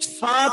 7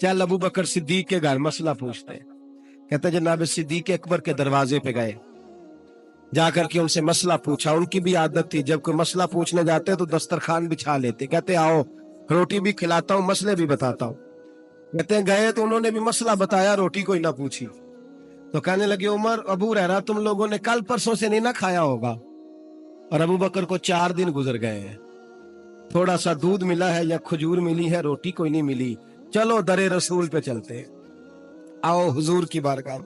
چل ابو بکر صدیق کے گھر مسئلہ پوچھتے ہیں. کہتے ہیں جناب صدیق اکبر کے دروازے پہ گئے, جا کر کے ان سے مسئلہ پوچھا. ان کی بھی عادت تھی جب کوئی مسئلہ پوچھنے جاتے تو دسترخوان بچھا لیتے, کہتے آؤ روٹی بھی کھلاتا ہوں مسئلے بھی بتاتا ہوں. کہتے ہیں گئے تو انہوں نے بھی مسئلہ بتایا, روٹی کوئی نہ پوچھی. تو کہنے لگے عمر ابو رہا تم لوگوں نے کل پرسوں سے نہیں نہ کھایا ہوگا. اور ابو بکر کو 4 دن گزر گئے ہیں, تھوڑا سا دودھ ملا ہے یا کھجور ملی ہے, روٹی کوئی نہیں ملی. چلو در رسول پہ چلتے ہیں, آؤ حضور کی بارگاہ.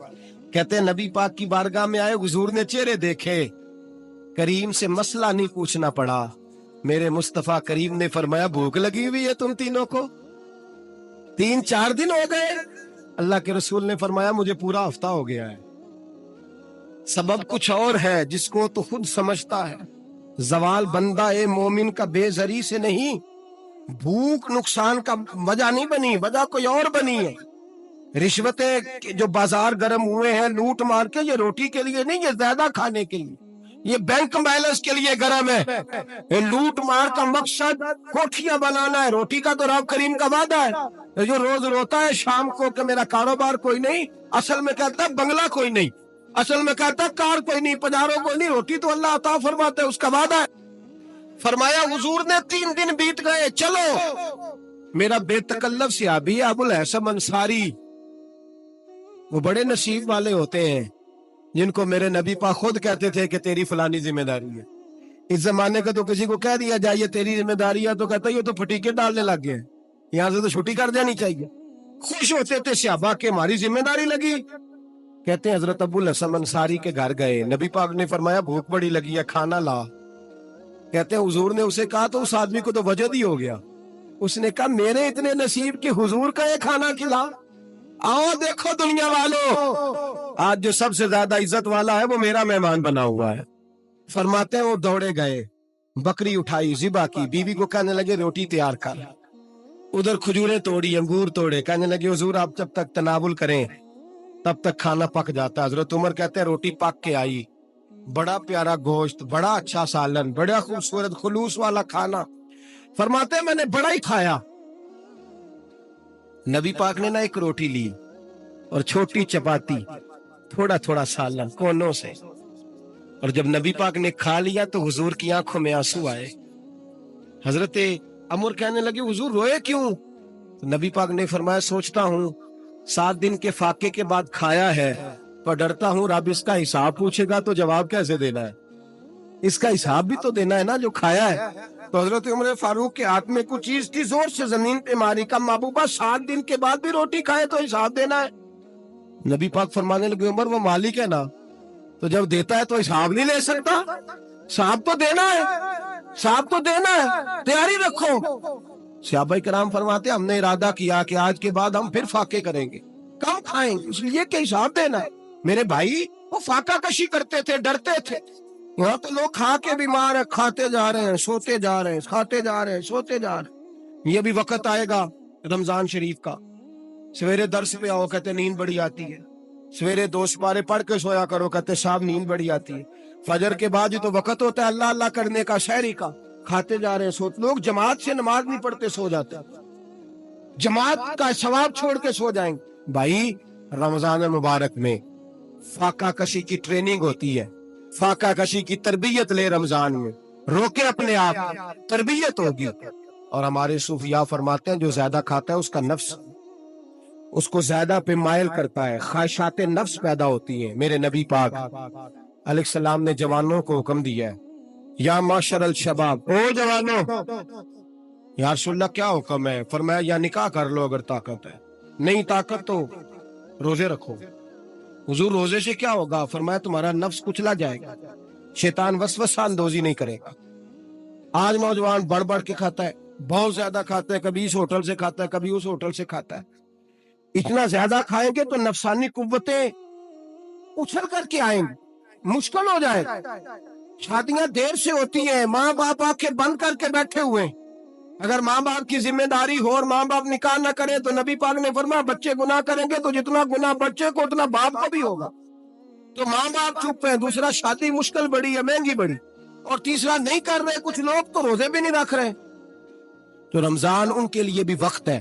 کہتے ہیں نبی پاک کی بارگاہ میں آئے, حضور نے چہرے دیکھے, کریم سے مسئلہ نہیں پوچھنا پڑا. میرے مصطفیٰ کریم نے فرمایا بھوک لگی ہوئی ہے تم تینوں کو, 3-4 دن ہو گئے. اللہ کے رسول نے فرمایا مجھے پورا ہفتہ ہو گیا ہے. سبب کچھ اور ہے جس کو تو خود سمجھتا ہے. زوال بندہ اے مومن کا بے زری سے نہیں, بھوک نقصان کا وجہ نہیں بنی, وجہ کوئی اور بنی ہے. رشوتیں جو بازار گرم ہوئے ہیں لوٹ مار کے, یہ روٹی کے لیے نہیں, یہ زیادہ کھانے کے لیے, یہ بینک بیلنس کے لیے گرم ہے. یہ لوٹ مار کا مقصد کوٹھیاں بنانا ہے, روٹی کا تو رب کریم کا وعدہ ہے. جو روز روتا ہے شام کو کہ میرا کاروبار کوئی نہیں, اصل میں کہتا ہے بنگلہ کوئی نہیں, اصل میں کہتا ہے کار کوئی نہیں, پجاروں کوئی نہیں, روٹی تو اللہ عطا فرماتا ہے, اس کا وعدہ ہے. فرمایا حضور نے 3 دن بیت گئے, چلو. میرا بے تکلف صحابی ابو الحسن انصاری, وہ بڑے نصیب والے ہوتے ہیں جن کو میرے نبی پاک خود کہتے تھے کہ تیری فلانی ذمہ داری ہے. اس زمانے کا تو کسی کو کہہ دیا جائے تیری ذمہ داری ہے تو کہتا ہے یہ تو پھٹیکے ڈالنے لگ گئے, یہاں سے تو چھٹی کر دینی چاہیے. خوش ہوتے تھے صحابہ کہ ہماری ذمہ داری لگی. کہتے ہیں حضرت ابو الحسن انصاری کے گھر گئے, نبی پاک نے فرمایا بھوک بڑی لگی ہے کھانا لا. کہتے ہیں حضور نے اسے کہا تو اس آدمی کو تو وجد ہی ہو گیا. اس نے کہا میرے اتنے نصیب کہ حضور کا یہ کھانا کھلا. آؤ دیکھو دنیا والوں, آج جو سب سے زیادہ عزت والا ہے وہ میرا مہمان بنا ہوا ہے. فرماتے ہیں وہ دوڑے گئے, بکری اٹھائی, ذبح کی, بیوی کو کہنے لگے روٹی تیار کر. ادھر کھجوریں توڑی, انگور توڑے, کہنے لگے حضور آپ جب تک تناول کریں تب تک کھانا پک جاتا. حضرت عمر کہتے ہیں روٹی پک کے آئی, بڑا پیارا گوشت, بڑا اچھا سالن, بڑا خوبصورت خلوص والا کھانا. فرماتے ہیں میں نے بڑا ہی کھایا. نبی پاک نے نہ ایک روٹی لی اور چھوٹی چپاتی, تھوڑا تھوڑا سالن کونوں سے, اور جب نبی پاک نے کھا لیا تو حضور کی آنکھوں میں آنسو آئے. حضرت عمر کہنے لگے حضور روئے کیوں؟ تو نبی پاک نے فرمایا سوچتا ہوں 7 دن کے فاقے کے بعد کھایا ہے, پر ڈرتا ہوں رب اس کا حساب پوچھے گا تو جواب کیسے دینا ہے, اس کا حساب بھی تو دینا ہے نا جو کھایا ہے. تو حضرت عمر فاروق کے ہاتھ میں کچھ چیز تھی, زور سے زمین پہ ماری, کا محبوبہ 7 دن کے بعد بھی روٹی کھائے تو حساب دینا ہے. نبی پاک فرمانے لگے عمر وہ مالک ہے نا, تو جب دیتا ہے تو حساب نہیں لے سکتا, حساب تو دینا ہے, حساب تو دینا ہے, تیاری رکھو. صحابہ کرام فرماتے ہم نے ارادہ کیا کہ آج کے بعد ہم پھر فاقے کریں گے, کم کھائیں گے, اس لیے کہ حساب دینا ہے. میرے بھائی وہ فاقہ کشی کرتے تھے, ڈرتے تھے. یہاں تو لوگ کھا کے بیمار ہیں, کھاتے جا رہے ہیں, سوتے جا رہے ہیں, کھاتے جا رہے ہیں, سوتے جا رہے ہیں. یہ بھی وقت آئے گا رمضان شریف کا, سویرے درس پہ آؤ کہتے نیند بڑی آتی ہے, سویرے 2 سپارے پڑھ کے سویا کرو کہتے صاحب نیند بڑی آتی ہے. فجر کے بعد ہی تو وقت ہوتا ہے اللہ اللہ کرنے کا, شہری کا, کھاتے جا رہے ہیں, سوتے. لوگ جماعت سے نماز نہیں پڑھتے سو جاتے, جماعت کا ثواب چھوڑ کے سو جائیں گے. بھائی رمضان مبارک میں فاقہ کشی کی ٹریننگ ہوتی ہے, فاقہ کشی کی تربیت لے, رمضان میں روکے اپنے آپ, تربیت ہوگی. اور ہمارے صوفیاء فرماتے ہیں جو زیادہ کھاتا ہے اس کا نفس اس کو زیادہ پہ مائل کرتا ہے, خواہشات نفس پیدا ہوتی ہیں. میرے نبی پاک علیہ السلام نے جوانوں کو حکم دیا ہے یا معاشر الشباب, او جوانوں. یا رسول اللہ کیا حکم ہے؟ فرمایا یا نکاح کر لو اگر طاقت ہے, نہیں طاقت تو روزے رکھو. حضور روزے سے کیا ہوگا؟ فرمایا تمہارا نفس کچلا جائے گا, شیطان وسوسہ اندوزی نہیں کرے گا. آج نوجوان بڑھ بڑھ کے کھاتا ہے, بہت زیادہ کھاتا ہے, کبھی اس ہوٹل سے کھاتا ہے, کبھی اس ہوٹل سے کھاتا ہے. اتنا زیادہ کھائیں گے تو نفسانی قوتیں اچھل کر کے آئیں گے, مشکل ہو جائے. شادیاں دیر سے ہوتی ہیں, ماں باپ آنکھیں بند کر کے بیٹھے ہوئے. اگر ماں باپ کی ذمہ داری ہو اور ماں باپ نکاح نہ کرے تو نبی پاک نے فرمایا بچے گناہ کریں گے تو جتنا گناہ بچے کو اتنا باپ کو بھی ہوگا. تو ماں باپ چپ ہیں, دوسرا شادی مشکل بڑی ہے, مہنگی بڑی, اور تیسرا نہیں کر رہے. کچھ لوگ تو روزے بھی نہیں رکھ رہے. تو رمضان ان کے لیے بھی وقت ہے,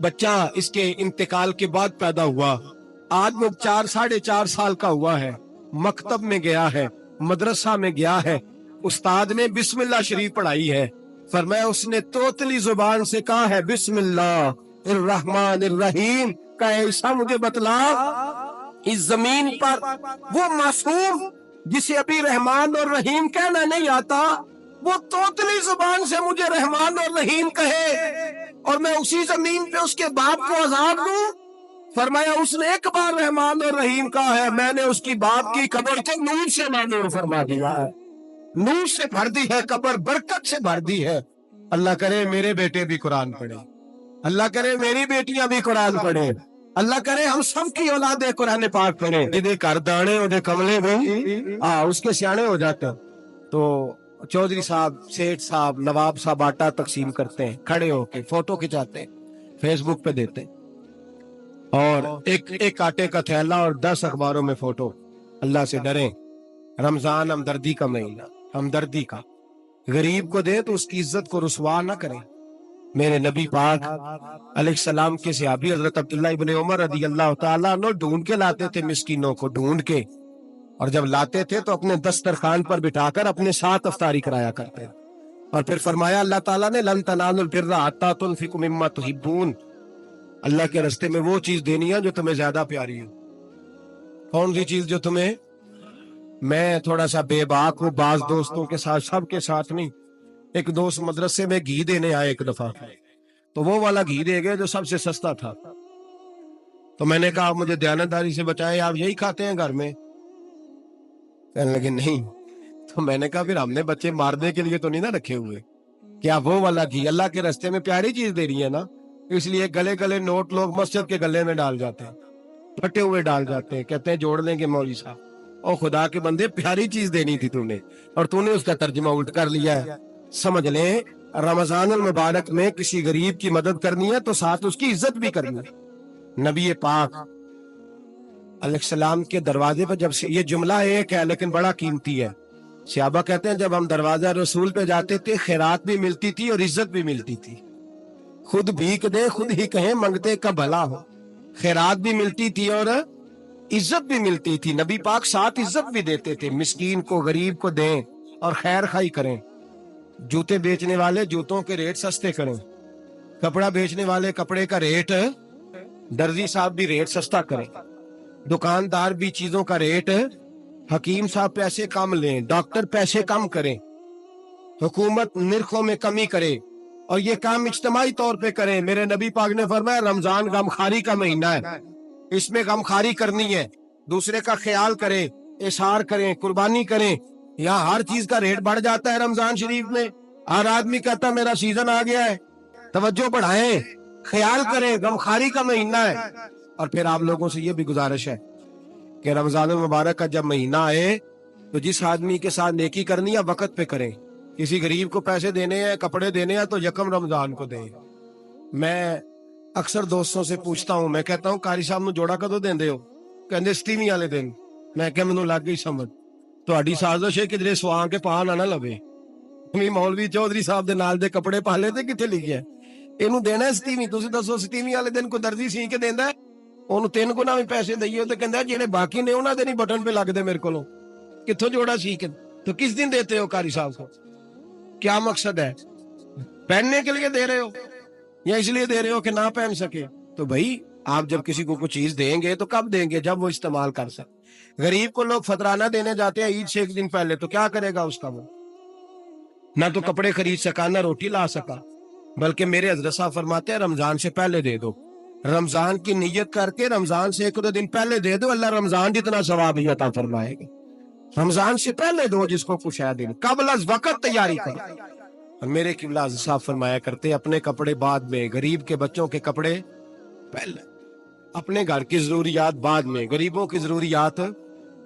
بچہ اس کے انتقال کے بعد پیدا ہوا، آج وہ 4 ساڑھے 4 سال کا ہوا ہے، مکتب میں گیا ہے، مدرسہ میں گیا ہے، استاد نے بسم اللہ شریف پڑھائی ہے، فرمایا اس نے توتلی زبان سے کہا ہے بسم اللہ الرحمن الرحیم کا ایسا مجھے بتلا اس زمین پر وہ معصوم جسے ابھی رحمان اور رحیم کہنا نہیں آتا، وہ توتلی زبان سے مجھے رحمان اور رحیم کہے اور میں اسی زمین پہ اس کے باپ کو عذاب دوں۔ فرمایا اس نے ایک بار رحمان اور رحیم کہا ہے، میں نے اس کی باپ کی قبر کو نور سے معمور فرما دیا ہے، نور سے بھر دی ہے قبر، برکت سے بھر دی ہے۔ اللہ کرے میرے بیٹے بھی قرآن پڑھے، اللہ کرے میری بیٹیاں بھی قرآن پڑھیں، اللہ کرے ہم سب کی اولادیں قرآن پاک پڑھیں۔ یہ کر دانے اور کملے بھی اس کے سیانے ہو جاتے ہیں۔ تو چودھری صاحب، سیٹھ صاحب، نواب صاحب آٹا تقسیم کرتے ہیں، کھڑے ہو کے فوٹو کھچاتے ہیں، فیس بک پہ دیتے ہیں، اور ایک آٹے کا تھیلا اور 10 اخباروں میں فوٹو۔ اللہ سے ڈریں، رمضان ہمدردی کا مہینہ، ہمدردی کا، غریب کو دے تو اس کی عزت کو رسوا نہ کریں۔ میرے نبی پاک علیہ السلام کے صحابی حضرت عبداللہ ابن عمر رضی اللہ تعالیٰ عنہ ڈھونڈ کے لاتے تھے مسکینوں کو، ڈھونڈ کے، اور جب لاتے تھے تو اپنے دسترخوان پر بٹھا کر اپنے ساتھ افطاری کرایا کرتے، اور پھر فرمایا اللہ تعالیٰ نے لن تنالوا البر حتی تنفقوا مما تحبون، اللہ کے راستے میں وہ چیز دینی ہے جو تمہیں زیادہ پیاری ہو۔ کون سی چیز جو تمہیں؟ میں تھوڑا سا بے باک ہوں، بعض دوستوں کے ساتھ، سب کے ساتھ نہیں۔ ایک دوست مدرسے میں گھی دینے آئے ایک دفعہ، تو وہ والا گھی دے گئے جو سب سے سستا تھا، تو میں نے کہا آپ مجھے دیانتداری سے بچائے، آپ یہی کھاتے ہیں گھر میں؟ کہنے لگے نہیں۔ تو میں نے کہا پھر ہم نے بچے مارنے کے لیے تو نہیں نہ رکھے ہوئے، کیا وہ والا گھی اللہ کے راستے میں پیاری چیز دے رہی ہے نا، اس لیے گلے گلے نوٹ لوگ مسجد کے گلے میں ڈال جاتے ہیں، پھٹے ہوئے ڈال جاتے ہیں، کہتے ہیں جوڑ لیں گے مولوی صاحب۔ اور خدا کے بندے، پیاری چیز دینی تھی تو نے، اور تو نے اس کا ترجمہ الٹ کر لیا ہے۔ سمجھ لیں رمضان المبارک میں کسی غریب کی مدد کرنی ہے تو ساتھ اس کی عزت بھی کرنی ہے۔ نبی پاک علیہ السلام کے دروازے پر جب سے، یہ جملہ ایک ہے لیکن بڑا قیمتی ہے، صحابہ کہتے ہیں جب ہم دروازہ رسول پہ جاتے تھے خیرات بھی ملتی تھی اور عزت بھی ملتی تھی، خود بھیک دے خود ہی کہیں منگتے کا بھلا ہو، خیرات بھی ملتی تھی اور عزت بھی ملتی تھی۔ نبی پاک ساتھ عزت بھی دیتے تھے، مسکین کو غریب کو دیں اور خیر خائی کریں، جوتے بیچنے والے جوتوں کے ریٹ سستے کریں، کپڑا بیچنے والے کپڑے کا ریٹ، درزی صاحب بھی ریٹ سستا کریں، دکاندار بھی چیزوں کا ریٹ، حکیم صاحب پیسے کم لیں، ڈاکٹر پیسے کم کریں، حکومت نرخوں میں کمی کرے، اور یہ کام اجتماعی طور پہ کریں۔ میرے نبی پاک نے فرمایا رمضان غمخواری کا مہینہ ہے، اس میں غمخواری کرنی ہے، دوسرے کا خیال کریں، اظہار کریں، قربانی کریں۔ یہاں ہر چیز کا ریٹ بڑھ جاتا ہے رمضان شریف میں، ہر آدمی کہتا میرا سیزن آ گیا ہے، توجہ بڑھائیں، خیال کریں، غمخواری کا مہینہ ہے۔ اور پھر آپ لوگوں سے یہ بھی گزارش ہے کہ رمضان المبارک کا جب مہینہ آئے تو جس آدمی کے ساتھ نیکی کرنی ہے وقت پہ کریں، کسی غریب کو پیسے دینے ہیں، کپڑے دینے ہیں تو یکم رمضان کو دیں۔ میں اکثر دوستوں سے پوچھتا ہوں، میں کہتا ہوں قاری صاحب نو جوڑا کدو دیندے ہو؟ کہندے سٹیویں والے دن۔ میں کہ مینوں لگ گئی سمجھ، تہاڈی سازش ہے کدھرے سواں کے پاہ نہ لوے، مولوی چودھری صاحب دے نال دے کپڑے پا لے تے کتنے لکھیا اینو دینا ہے سٹیویں؟ تسی دسو سٹیویں والے دن کو درزی سی کے دیندا ہے، اونوں 3 گنا بھی پیسے دئیے تے کہندا جڑے باقی نے انہاں دے نہیں بٹن پہ لگ دے میرے کولوں، کتھوں جوڑا سی کے؟ تو کس دن دیتے ہو قاری صاحب کو؟ کیا مقصد ہے؟ پہننے کے لیے دے رہے ہو یا اس لیے دے رہے ہو کہ نہ پہن سکے؟ تو بھائی آپ جب کسی کو کوئی چیز دیں گے تو کب دیں گے؟ جب وہ استعمال کر سکے۔ غریب کو لوگ فطرانہ دینے جاتے ہیں عید سے 1 دن پہلے، تو کیا کرے گا اس کا؟ وہ نہ تو کپڑے خرید سکا نہ روٹی لا سکا، بلکہ میرے حضرت صاحب فرماتے ہیں رمضان سے پہلے دے دو، رمضان کی نیت کر کے رمضان سے 1-2 دن پہلے دے دو، اللہ رمضان جتنا ثواب ہی عطا فرمائے گا۔ رمضان سے پہلے دو جس کو کچھ ہے دن، قبل از وقت تیاری کرو۔ اور میرے قبلہ حضرت صاحب فرمایا کرتے اپنے کپڑے بعد میں، غریب کے بچوں کے کپڑے پہلے، اپنے گھر کی ضروریات بعد میں، غریبوں کی ضروریات،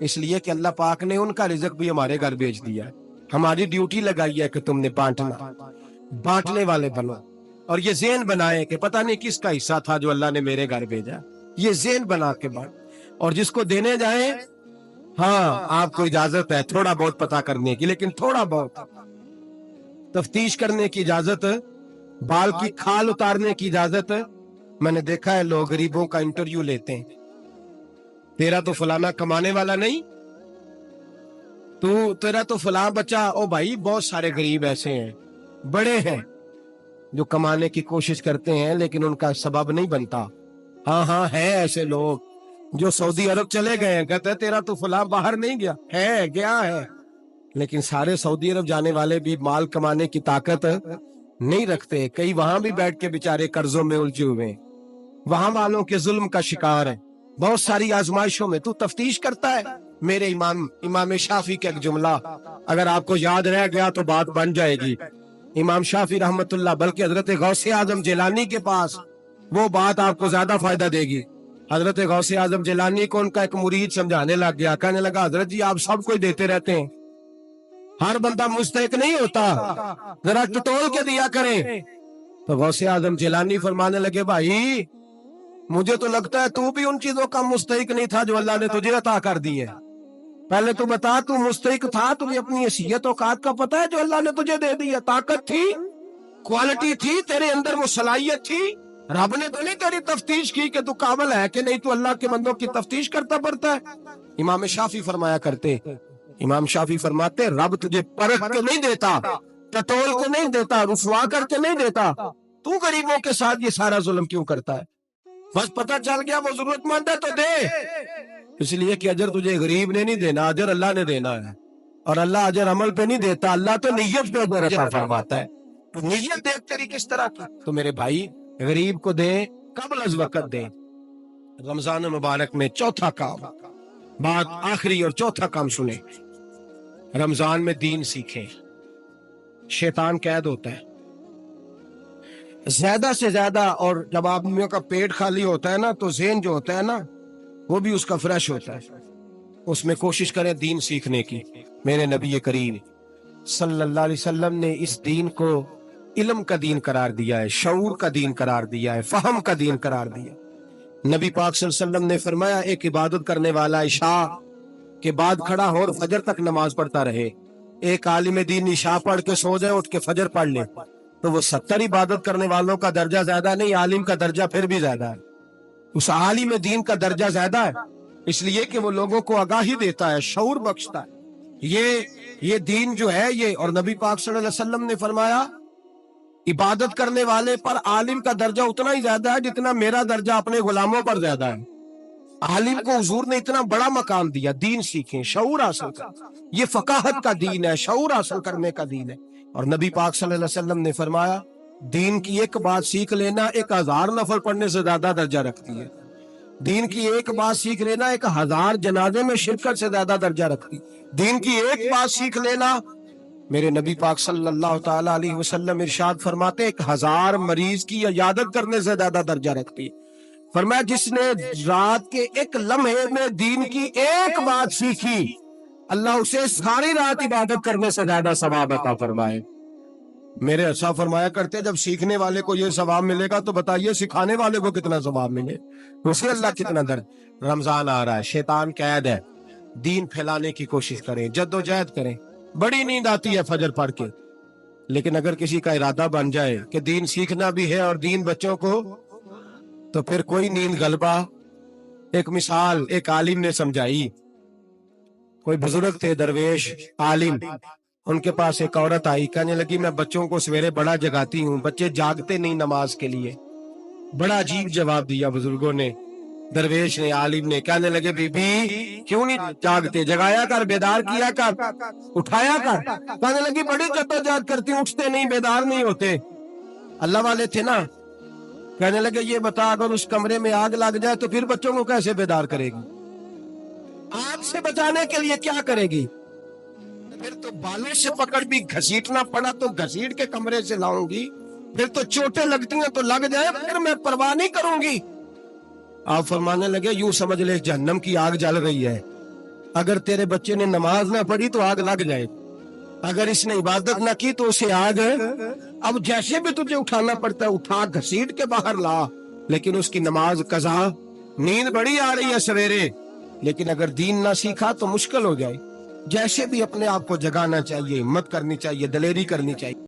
اس لیے کہ اللہ پاک نے ان کا رزق بھی ہمارے گھر بھیج دیا ہے، ہماری ڈیوٹی لگائی ہے کہ تم نے بانٹنا، بانٹنے والے بنو، اور یہ ذہن بنائے کہ پتہ نہیں کس کا حصہ تھا جو اللہ نے میرے گھر بھیجا، یہ ذہن بنا کے بانٹ، اور جس کو دینے جائیں، ہاں آپ کو اجازت ہے تھوڑا بہت پتہ کرنے کی، لیکن تھوڑا بہت تفتیش کرنے کی اجازت، بال کی کھال اتارنے کی اجازت، میں نے دیکھا ہے لوگ غریبوں کا انٹرویو لیتے ہیں، تیرا تو فلانا کمانے والا نہیں، تیرا تو فلاں بچہ، او بھائی بہت سارے غریب ایسے ہیں، بڑے ہیں جو کمانے کی کوشش کرتے ہیں لیکن ان کا سبب نہیں بنتا۔ ہاں ہے ایسے لوگ جو سعودی عرب چلے گئے ہیں، کہتے ہیں تیرا تو فلاں باہر نہیں گیا ہے، لیکن سارے سعودی عرب جانے والے بھی مال کمانے کی طاقت نہیں رکھتے، کئی وہاں بھی بیٹھ کے بیچارے قرضوں میں الجھے ہوئے ہیں، وہاں والوں کے ظلم کا شکار ہے، بہت ساری آزمائشوں میں تو تفتیش کرتا ہے۔ میرے امام شافعی کا ایک جملہ اگر آپ کو یاد رہ گیا تو بات بن جائے گی۔ امام شافعی رحمت اللہ، بلکہ حضرت غوث اعظم جیلانی کے پاس وہ بات آپ کو زیادہ فائدہ دے گی۔ حضرت غوث اعظم جیلانی کو ان کا ایک مرید سمجھانے لگ گیا، کہنے لگا حضرت جی آپ سب کو دیتے رہتے ہیں، ہر بندہ مستحق نہیں ہوتا، ذرا ٹٹول کے دیا کریں۔ تو غوث اعظم جیلانی فرمانے لگے بھائی مجھے تو لگتا ہے تو بھی ان چیزوں کا مستحق نہیں تھا جو اللہ نے تجھے عطا کر دی ہے، پہلے تو بتا تو مستحق تھا، تجھے اپنی حیثیت اوقات کا پتہ ہے جو اللہ نے تجھے دے دی ہے، طاقت تھی، کوالٹی تھی، تیرے اندر وہ صلاحیت تھی، رب نے تو نہیں تیری تفتیش کی کہ تو قابل ہے کہ نہیں، تو اللہ کے بندوں کی تفتیش کرتا پڑتا ہے۔ امام شافعی فرمایا کرتے، امام شافعی فرماتے رب تجھے پرکھ کے نہیں دیتا، ٹٹول کے نہیں دیتا، رسوا کر کے نہیں دیتا، تو غریبوں کے ساتھ یہ سارا ظلم کیوں کرتا ہے؟ بس پتہ چل گیا وہ ضرورت مند ہے تو دے، اس لیے کہ اجر تجھے غریب نے نہیں دینا، اجر اللہ نے دینا ہے، اور اللہ اجر عمل پہ نہیں دیتا، اللہ تو نیت پہ اجر عطا فرماتا ہے۔ تو نیت دیکھ تیری کس طرح کی، تو میرے بھائی غریب کو دیں قبل از وقت دیں۔ رمضان مبارک میں چوتھا کام، بات آخری اور چوتھا کام سنیں، رمضان میں دین سیکھیں۔ شیطان قید ہوتا ہے زیادہ سے زیادہ، اور جب آدمیوں کا پیٹ خالی ہوتا ہے نا تو ذہن جو ہوتا ہے نا وہ بھی اس کا فریش ہوتا ہے، اس میں کوشش کریں دین سیکھنے کی۔ میرے نبی کریم صلی اللہ علیہ وسلم نے اس دین کو علم کا دین قرار دیا ہے، شعور کا دین قرار دیا ہے، فہم کا دین قرار دیا۔ نبی پاک صلی اللہ علیہ وسلم نے فرمایا ایک عبادت کرنے والا عشاء کے بعد کھڑا ہو اور فجر تک نماز پڑھتا رہے، ایک عالم دین عشاء پڑھ کے سو جائے اٹھ کے فجر پڑھ لے تو وہ 70 عبادت کرنے والوں کا درجہ زیادہ نہیں، عالم کا درجہ پھر بھی زیادہ ہے، اس عالم دین کا درجہ زیادہ ہے، اس لیے کہ وہ لوگوں کو آگاہی دیتا ہے، شعور بخشتا ہے۔ یہ دین جو ہے یہ، اور نبی پاک صلی اللہ علیہ وسلم نے فرمایا عبادت کرنے والے پر عالم کا درجہ اتنا ہی زیادہ ہے جتنا میرا درجہ اپنے غلاموں پر زیادہ ہے۔ عالم کو حضور نے اتنا بڑا مقام دیا، دین سیکھیں، شعور حاصل کریں، یہ فقاہت کا دین ہے، شعور حاصل کرنے کا دین ہے۔ اور نبی پاک صلی اللہ علیہ وسلم نے فرمایا دین کی ایک بات سیکھ لینا 1000 نفل پڑھنے سے زیادہ درجہ رکھتی ہے، دین کی ایک بات سیکھ لینا 1000 جنازے میں شرکت سے زیادہ درجہ رکھتی، دین کی ایک بات سیکھ لینا، میرے نبی پاک صلی اللہ تعالی علیہ وسلم ارشاد فرماتے 1000 مریض کی عیادت کرنے سے زیادہ درجہ رکھتی۔ فرمایا جس نے رات کے ایک لمحے میں دین کی ایک بات سیکھی اللہ اسے ساری رات عبادت کرنے سے زیادہ ثواب عطا فرمائے۔ میرے اچھا فرمایا کرتے جب سیکھنے والے کو یہ ثواب ملے گا تو بتائیے سکھانے والے کو کتنا ثواب ملے، اسے اللہ کتنا درد۔ رمضان آ رہا ہے، شیطان قید ہے، دین پھیلانے کی کوشش کریں، جد و جہد کریں۔ بڑی نیند آتی ہے فجر پڑھ کے، لیکن اگر کسی کا ارادہ بن جائے کہ دین سیکھنا بھی ہے اور دین بچوں کو، تو پھر کوئی نیند غلبہ۔ ایک مثال ایک عالم نے سمجھائی، کوئی بزرگ تھے درویش عالم، ان کے پاس ایک عورت آئی، کہنے لگی میں بچوں کو سویرے بڑا جگاتی ہوں، بچے جاگتے نہیں نماز کے لیے۔ بڑا عجیب جواب دیا بزرگوں نے، درویش نے، عالم نے، کہنے لگے بی بی کیوں نہیں جاگتے، جگایا کر، بیدار کیا کر، اٹھایا کر۔ کہنے لگی بڑی جدوجہد کرتی ہوں، اٹھتے نہیں، بیدار نہیں ہوتے۔ اللہ والے تھے نا، کہنے لگے یہ بتا اگر اس کمرے میں آگ لگ جائے تو پھر بچوں کو کیسے بیدار کرے گی، آگ سے بچانے کے لیے کیا کرے گی؟ پھر تو بالوں سے پکڑ بھی گھسیٹنا پڑا تو گھسیٹ کے کمرے سے لاؤں گی، پھر تو چوٹیں لگتی ہیں تو لگ جائے، پھر میں پرواہ نہیں کروں گی۔ آپ فرمانے لگے یوں سمجھ لے جہنم کی آگ جل رہی ہے، اگر تیرے بچے نے نماز نہ پڑھی تو آگ لگ جائے، اگر اس نے عبادت نہ کی تو اسے آگ ہے۔ اب جیسے بھی تجھے اٹھانا پڑتا ہے اٹھا گھسیٹ کے باہر لا، لیکن اس کی نماز قضا۔ نیند بڑی آ رہی ہے سویرے، لیکن اگر دین نہ سیکھا تو مشکل ہو جائے۔ جیسے بھی اپنے آپ کو جگانا چاہیے، ہمت کرنی چاہیے، دلیری کرنی چاہیے۔